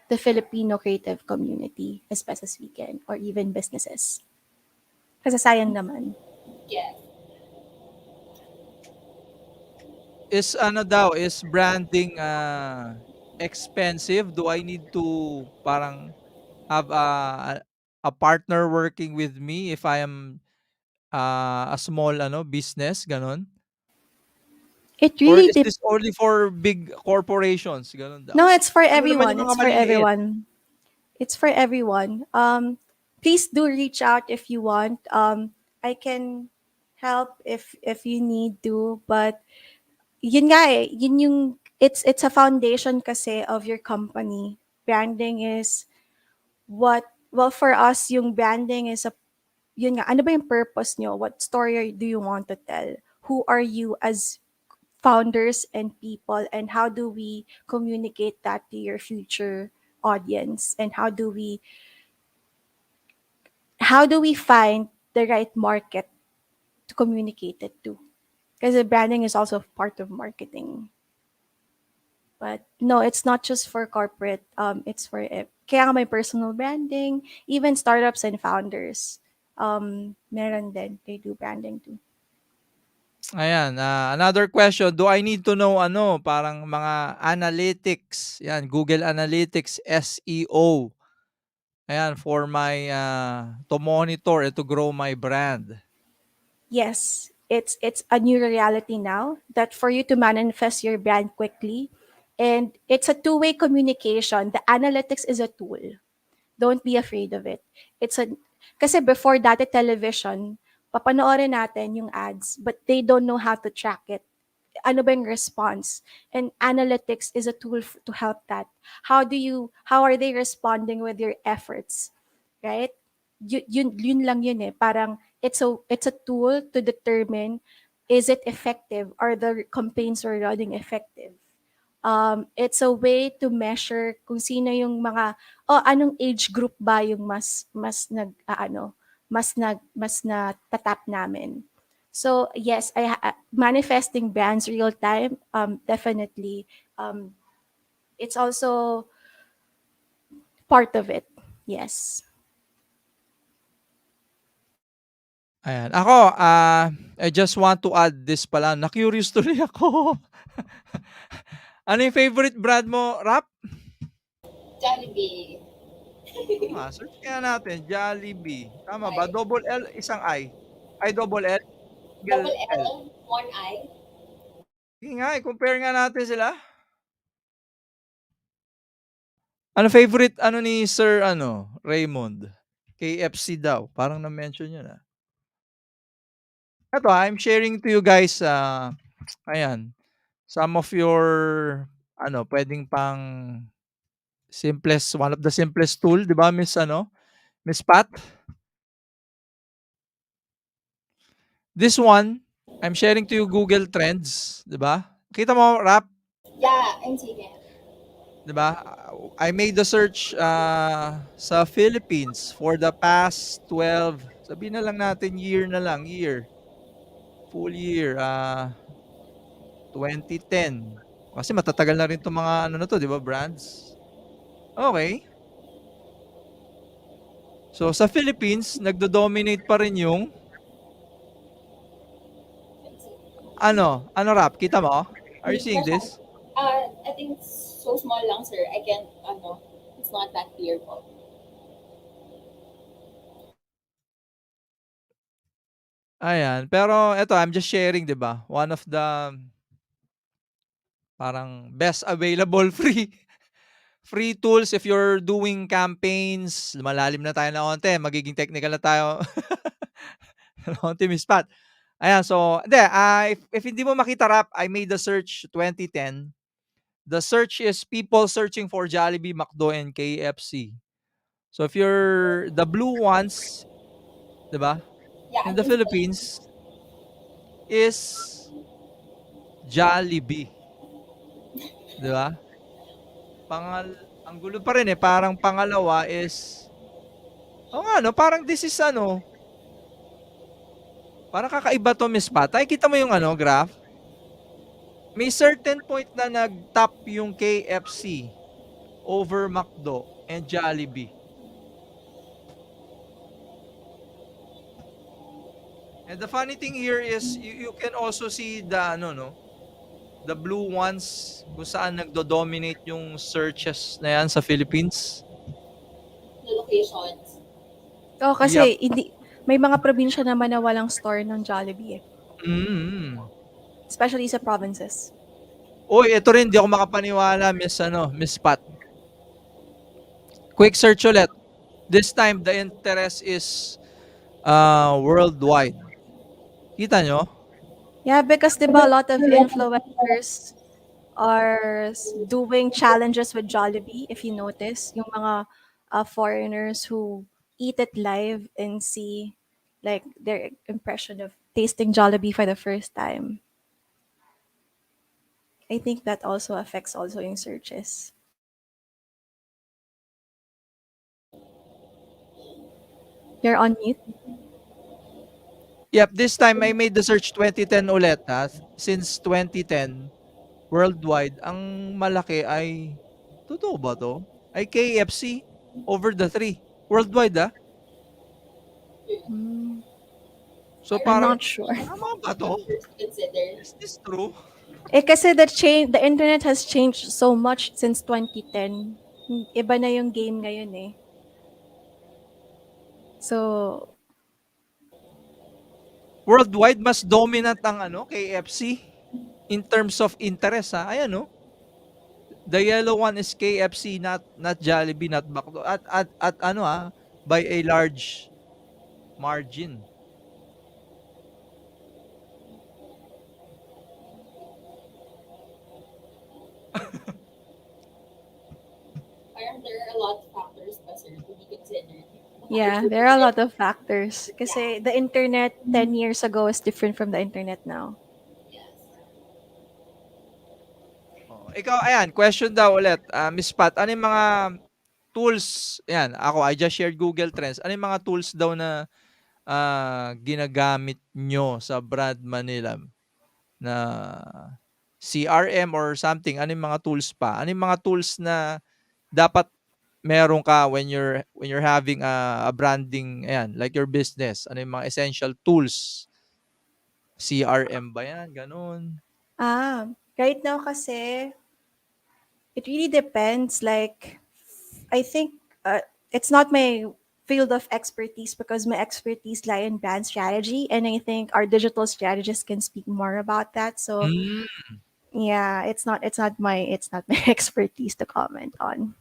the Filipino creative community as best as we can, or even businesses. Kasi sayang naman. Yes. Is ano daw, is branding, expensive? Do I need to parang have a partner working with me if I am, a small ano, business, gano'n? It Or really is this only for big corporations, gano'n daw? No, it's for Paano naman everyone. yung It's mga for maliliit? everyone. It's for everyone. Please do reach out if you want. I can help if you need to, but yun nga eh, yun yung it's a foundation kasi of your company. Branding is what well for us yung branding is a yun nga ano ba yung purpose nyo? What story do you want to tell? Who are you as founders and people, and how do we communicate that to your future audience, and how do we find the right market to communicate it to, because branding is also part of marketing. But no, it's not just for corporate, it's for kaya nga may personal branding, even startups and founders, meron din, they do branding too. Ayan, another question, do I need to know ano, parang mga analytics, 'yan, Google Analytics, SEO, ayan, for my, to monitor and to grow my brand? Yes, it's a new reality now that for you to manifest your brand quickly, and it's a two-way communication. The analytics is a tool. Don't be afraid of it. It's a kasi before dati television, papanoorin natin yung ads, but they don't know how to track it. Ano ba yung response? And analytics is a tool to help that. How are they responding with your efforts? Right? Yun lang yun eh. Parang it's a tool to determine, is it effective? Are the campaigns we're running effective? It's a way to measure kung sino yung mga anong age group ba yung mas na tatap namin. So yes, manifesting brands real time, definitely, it's also part of it. Yes. Ayan. Ako, I just want to add this pala, na-curious tuloy ako. Ano yung favorite brand mo, Rap? Jollibee. Oo nga, search kaya natin, Jollibee. Tama ba? Right. Double L, isang I? Ay, double L, single Double L. L, one I. Sige nga, i-compare nga natin sila. Ano favorite ano ni Sir ano, Raymond? KFC daw, parang na-mention yun, Eto, I'm sharing to you guys, ayan, some of your ano, puwedeng pang one of the simplest tool, 'di ba, Miss ano, Miss Pat? This one, I'm sharing to you Google Trends, 'di ba? Kita mo, Rap, Yeah, I'm seeing it. 'di ba? I made the search, sa Philippines for the past 12, sabihin na lang natin year, full year, 2010. Kasi matatagal na rin 'tong mga ano na 'to, 'di ba, brands. Okay. So, sa Philippines, nagdo-dominate pa rin yung Let's see. ano, Rap, kita mo? Are you seeing Masyado. this? I think so small lang, sir. I can't, it's not that clear po. Ayan, pero eto, I'm just sharing, 'di ba? One of the parang best available free tools if you're doing campaigns. Lumalalim na tayo ng onti, magiging technical na tayo ng onti, Miss Pat. Ayan, so hindi, if hindi mo makita, Rap, I made the search 2010. The search is people searching for Jollibee, McDo, and KFC. So if you're the blue ones, 'di ba? Yeah, I In the can see it. Philippines is Jollibee, 'di ba? Ang gulo pa rin, parang pangalawa is oo nga 'no, parang this is ano, Parang kakaiba 'to, Miss Pat. Nakikita mo yung ano, graph? May certain point na nag-top yung KFC over McDo and Jollibee. And the funny thing here is you can also see the ano, no, the blue ones kung saan nagdo-dominate yung searches na yan sa Philippines. The locations. Oo, Yep. kasi may mga probinsya naman na walang store ng Jollibee eh. Mm. Especially sa provinces. Uy, ito rin, di ako makapaniwala, Miss Pat. Quick search ulit. This time, the interest is worldwide. Kita nyo? Yeah, because diba a lot of influencers are doing challenges with Jollibee, if you notice. Yung mga foreigners who eat it live and see like their impression of tasting Jollibee for the first time. I think that also affects also in searches. You're on mute. Yep, this time I made the search 2010 ulit. Ha? Since 2010, worldwide, ang malaki ay, totoo ba to? Ay KFC over the 3. Worldwide, ha? Mm, So I'm parang, not sure. tama ba to? Factors to consider. Is this true? Eh kasi the internet has changed so much since 2010. Iba na yung game ngayon eh. So, Worldwide, mas dominant ang ano, KFC in terms of interest, ha? Ayan, no? The yellow one is KFC, not Jollibee, not McDo. At ano, ha? By a large margin. Parang there are a lot of factors pa, sir, to be considered. yeah, there are a lot of factors. Kasi the internet 10 years ago is different from the internet now. Yes. Oh, ikaw, ayan, question daw ulit. Miss Pat, ano yung mga tools, ayan, I just shared Google Trends. Ano yung mga tools daw na ginagamit nyo sa Brand Manila na CRM or something? Ano yung mga tools pa? Ano yung mga tools na dapat meron ka when you're having a branding, ayan, like your business? Ano yung mga essential tools? CRM ba yan? Ganun. Right now kasi, it really depends. Like, I think it's not my field of expertise because my expertise lie in brand strategy, and I think our digital strategists can speak more about that. So Mm, yeah, it's not my expertise to comment on.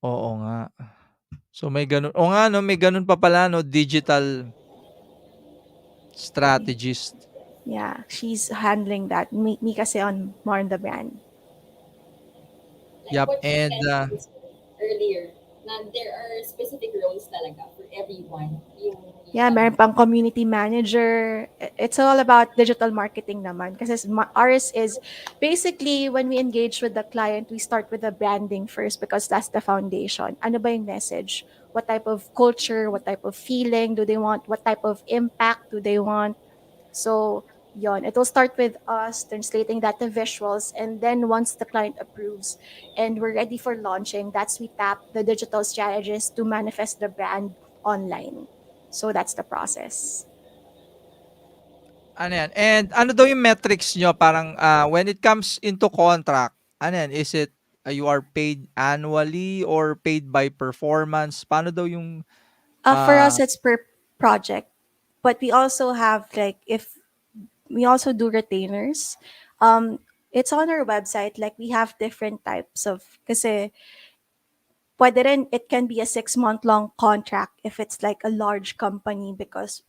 oo nga. So may ganun. O nga, no, may ganun pa pala, no, digital strategist. Yeah, she's handling that. Me kasi on more on the brand. Like Yep. what you And mentioned earlier, na there are specific roles talaga for everyone. Yeah, meron pang community manager. It's all about digital marketing naman. Kasi ours is basically when we engage with the client, we start with the branding first because that's the foundation. Ano ba yung message? What type of culture? What type of feeling do they want? What type of impact do they want? So, yon. It will start with us translating that to visuals. And then once the client approves and we're ready for launching, that's we tap the digital strategist to manifest the brand online. So that's the process. ano yan? And ano daw yung metrics nyo? Parang when it comes into contract, ano yan? Is it you are paid annually or paid by performance? Paano daw yung For us, uh, it's per project, but we also have like if we also do retainers. It's on our website. Like we have different types of kasi pwede rin, it can be a 6-month long contract if it's like a large company because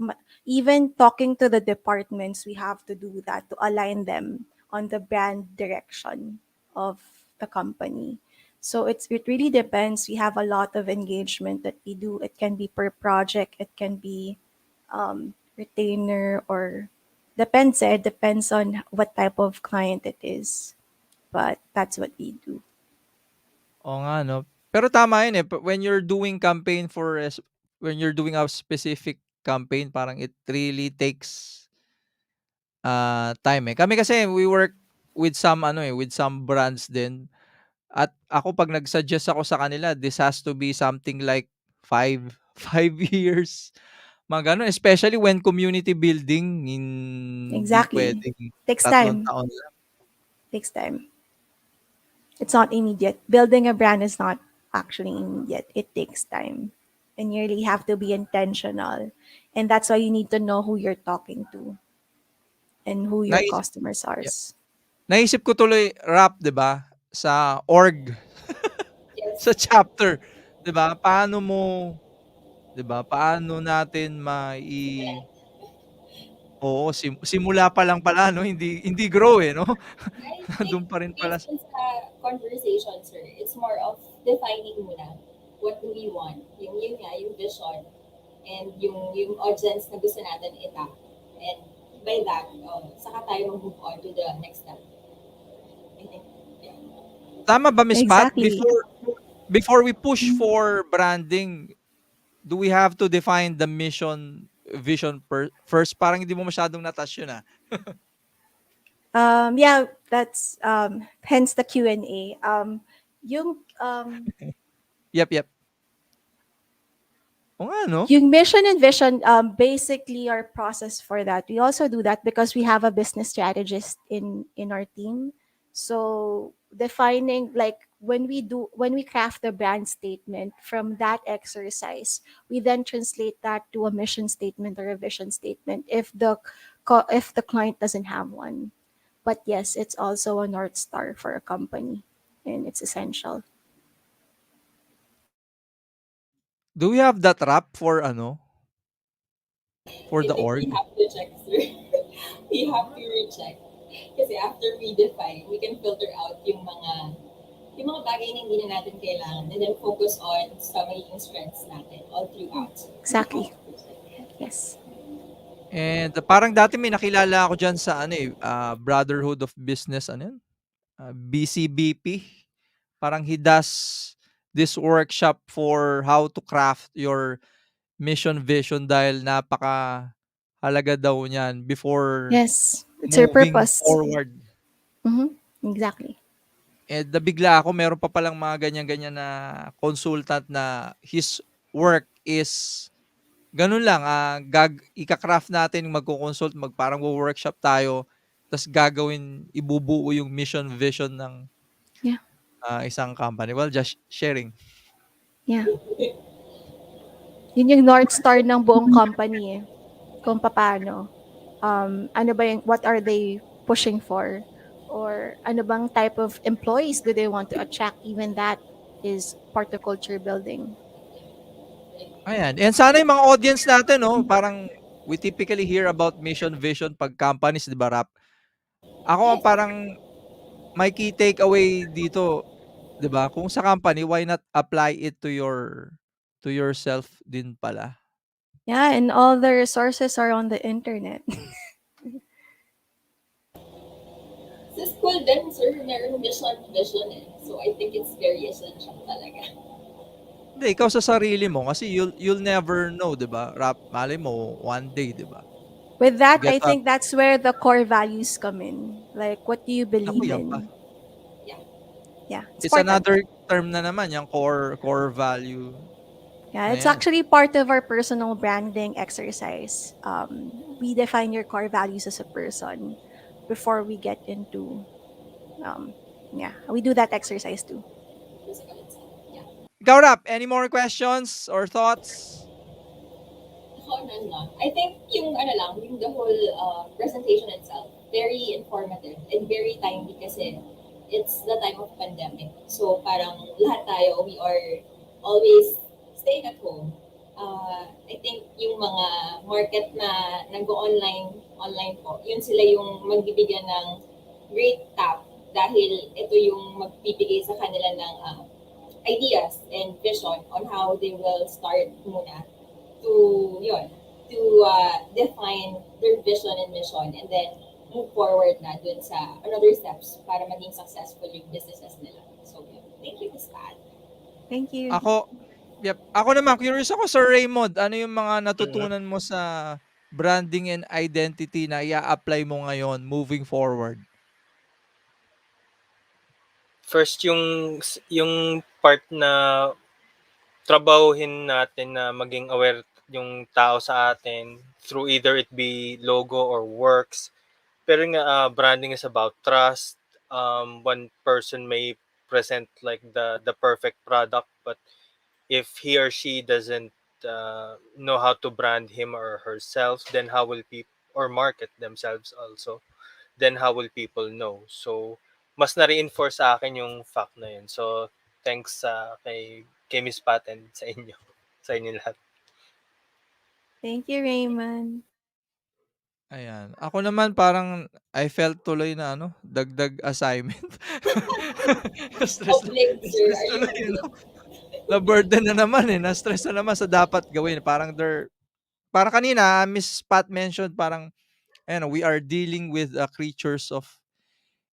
even talking to the departments, we have to do that to align them on the brand direction of the company. So it really depends. We have a lot of engagement that we do. It can be per project. It can be retainer or depends. It depends on what type of client it is. But that's what we do. o nga, no? Pero tama yun eh. When you're doing campaign when you're doing a specific campaign, parang it really takes time, eh. Kami kasi we work with some ano, eh, with some brands din at ako 'pag nag-suggest ako sa kanila, this has to be something like five 5 years, mga gano'n. Especially when community building, hindi Exactly. puwedeng Takes 3 time. taon lang. Takes time. It's not immediate. Building a brand is not actually immediate. It takes time. And you really have to be intentional. And that's why you need to know who you're talking to and who your Naisip customers are. yeah, naisip ko tuloy rap, 'di ba, sa org, sa Yes. chapter, 'di ba? Paano mo 'di ba, paano natin oo, simula pa lang pala 'no, hindi grow, eh, 'no? I think Nandun pa rin pala based on sa conversation, sir, it's more of defining muna what do we want. Yung nga, yung vision and yung audience na gusto natin itap. And by that, saka tayo mag-move on to the next step. I think, yeah. tama ba, Miss Pat? Exactly. Before we push for branding, do we have to define the mission, vision first? Parang hindi mo masyadong na-touch yun, ah. Yeah, that's hence the Q&A. Yung Yep. Oo nga 'no? Yung mission and vision, basically our process for that. We also do that because we have a business strategist in our team. So defining like when we craft the brand statement from that exercise, we then translate that to a mission statement or a vision statement if the client doesn't have one. But yes, it's also a north star for a company, and it's essential. Do we have that rap for ano, for I the think we org? have to check, sir. We have to recheck. Kasi after we define, we can filter out yung mga bagay na hindi na natin kailangan and then focus on sa magiging strengths natin all throughout. Exactly. Yes. And parang dati may nakilala ako diyan sa ano, eh, Brotherhood of Business, ano yun, BCBP. Parang he does this workshop for how to craft your mission, vision dahil napakahalaga daw niyan before Yes. It's your moving purpose. forward. Exactly. And nabigla ako meron pa palang mga ganyan-ganyan na consultant na his work is ganun lang, ika-craft natin, magko-consult, parang wo-workshop tayo, ta's ibubuo yung mission, vision ng, Yeah. isang company. Well, just sharing. Yeah. Yun yung North Star ng buong company eh. Kung paano. Ano ba yung, what are they pushing for? Or ano bang type of employees do they want to attract? Even that is part of culture building. Ayan, and sana yung mga audience natin 'no, parang we typically hear about mission, vision 'pag companies, 'di ba, Rap? Ako Yes. parang my key takeaway dito, 'di ba, kung sa company, why not apply it to yourself din pala. Yeah, and all the resources are on the internet. Sa school din, sir, meron vision eh. So I think it's very essential talaga. Hindi, ikaw sa sarili mo kasi you'll never know, 'di ba, Rap, malay mo one day, 'di ba? With that, Get I up think that's where the core values come in. Like, what do you naku, believe yan pa. in? Yeah. Yeah, it's It's important. another term na naman, yung core value Yeah, na it's yan. actually part of our personal branding exercise. We define your core values as a person before we get into, yeah, we do that exercise too. Yeah. Ikaw, Rap, any more questions or thoughts? Ako, none lang. I think yung ano lang, yung the whole presentation itself, very informative and very timely kasi it's the time of pandemic. So parang lahat tayo, we are always staying at home. I think yung mga market na online po, yun sila yung magbibigyan ng great tap dahil ito yung magbibigay sa kanila ng ideas and vision on how they will start muna to define their vision and mission and then move forward na dun sa another steps para maging successful yung businesses nila. So, yun. Thank you, Ms. Pat. Thank you. Ako Yep. Ako naman curious ako, Sir Raymond, ano yung mga Mhm. natutunan mo sa branding and identity na ia-apply mo ngayon moving forward? First yung part na trabahuhin natin na maging aware yung tao sa atin through either it be logo or works. Pero nga branding is about trust. One person may present like the perfect product, but if he or she doesn't know how to brand him or herself, then how will people or market themselves also? Then how will people know? So mas na-reinforce sa akin yung fact na yun. So thanks kay Miss Pat and sa inyo. Sa inyo lahat. Thank you, Raymond. Ayan. Ako naman parang I felt tuloy na ano, dagdag assignment. Na-stress Oblique, sir. na-stress Are you tuloy, eh, 'no? oblique? Na-burden na naman, eh, na-stress na naman sa dapat gawin. Parang kanina Miss Pat mentioned parang ayan, we are dealing with, creatures of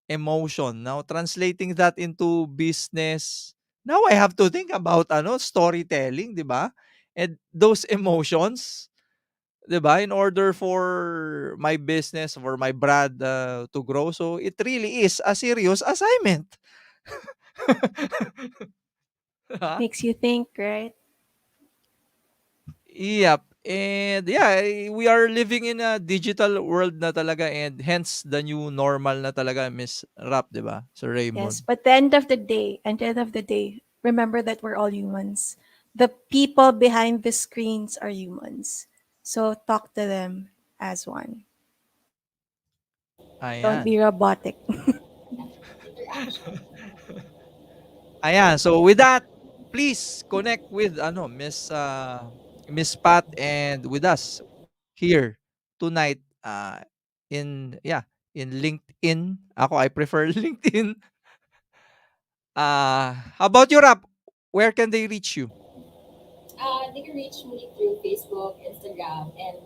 emotion. Now translating that into business, now I have to think about ano, storytelling, 'di ba? And those emotions, 'di ba, in order for my business, for my brand, to grow. So it really is a serious assignment. 'Di ba? Makes you think, right? Yep. And yeah, we are living in a digital world na talaga, and hence the new normal na talaga, Miss Rap, 'di ba? Sir Yes, Raymond. but the end of the day, at the end of the day, remember that we're all humans. The people behind the screens are humans. So talk to them as one. Don't Ayan. be robotic. Interaction. Ayan, so with that, please connect with ano, Miss Pat and with us here tonight, in yeah, in LinkedIn. Ako I prefer LinkedIn. How about you, Rap? Where can they reach you? They can reach me through Facebook, Instagram, and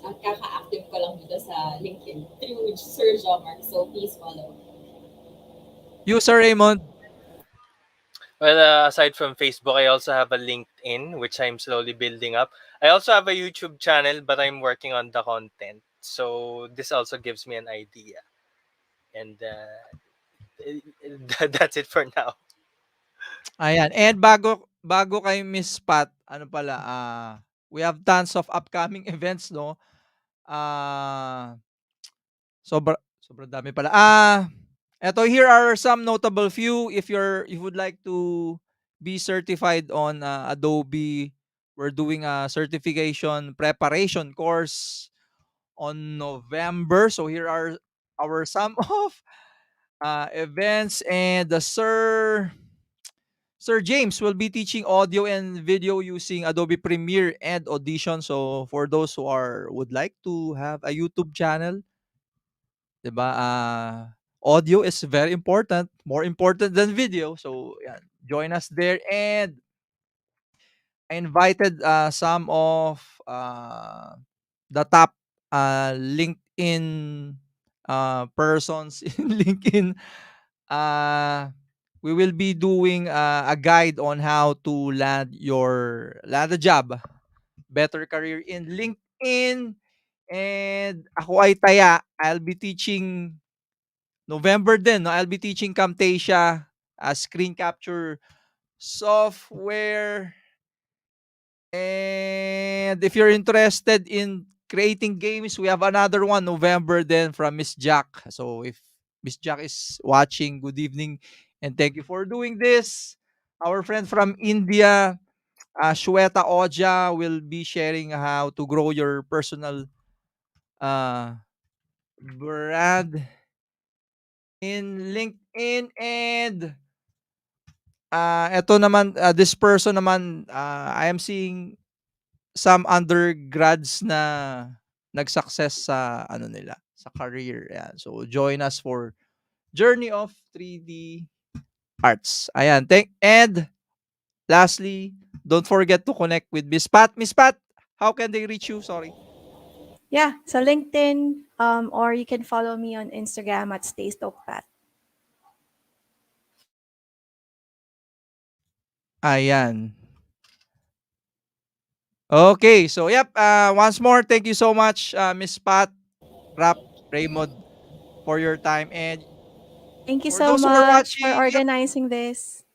kaka-active ko lang dito sa LinkedIn through Sir Jomar. So please follow. You, Sir Raymond. Well, aside from Facebook, I also have a LinkedIn, which I'm slowly building up. I also have a YouTube channel, but I'm working on the content. So this also gives me an idea. And that's it for now. Ayan, and bago kay Miss Pat, ano pala, we have tons of upcoming events, 'no? Ah sobrang dami pala. Eto, here are some notable few. If you would like to be certified on, Adobe, we're doing a certification preparation course on November. So here are our some of events, and the Sir James will be teaching audio and video using Adobe Premiere and Audition. So for those who are would like to have a YouTube channel, 'di ba? Audio is very important, more important than video. So, yan, join us there. And I invited, some of, the top, LinkedIn, persons in LinkedIn. Uh, we will be doing, a guide on how to land a job, better career in LinkedIn. And ako ay taya, I'll be teaching November din, 'no, I'll be teaching Camtasia, screen capture software. And if you're interested in creating games, we have another one November then from Miss Jack. So if Miss Jack is watching, good evening and thank you for doing this. Our friend from India, Shweta Oja, will be sharing how to grow your personal, uh, brand in LinkedIn. And eto naman, this person naman, I am seeing some undergrads na nag-success sa ano nila, sa career, yan. So join us for Journey of 3D Arts. Ayan, and lastly, don't forget to connect with Miss Pat. Miss Pat, how can they reach you? Sorry. Yeah, so LinkedIn, or you can follow me on Instagram at StayStokePat. Ayan. Okay, so yep, once more, thank you so much, Miss Pat, Rap, Raymond, for your time. And Thank you for so those who are much for watching, yep, organizing this.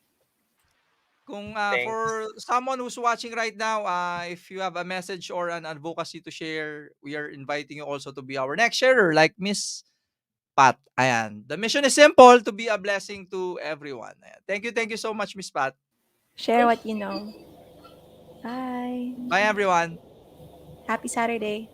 kung for Thanks. someone who's watching right now, if you have a message or an advocacy to share, we are inviting you also to be our next sharer, like Miss Pat. Ayan. The mission is simple, to be a blessing to everyone. Ayan. Thank you so much, Miss Pat. Share what you know. Bye. Bye, everyone. Happy Saturday.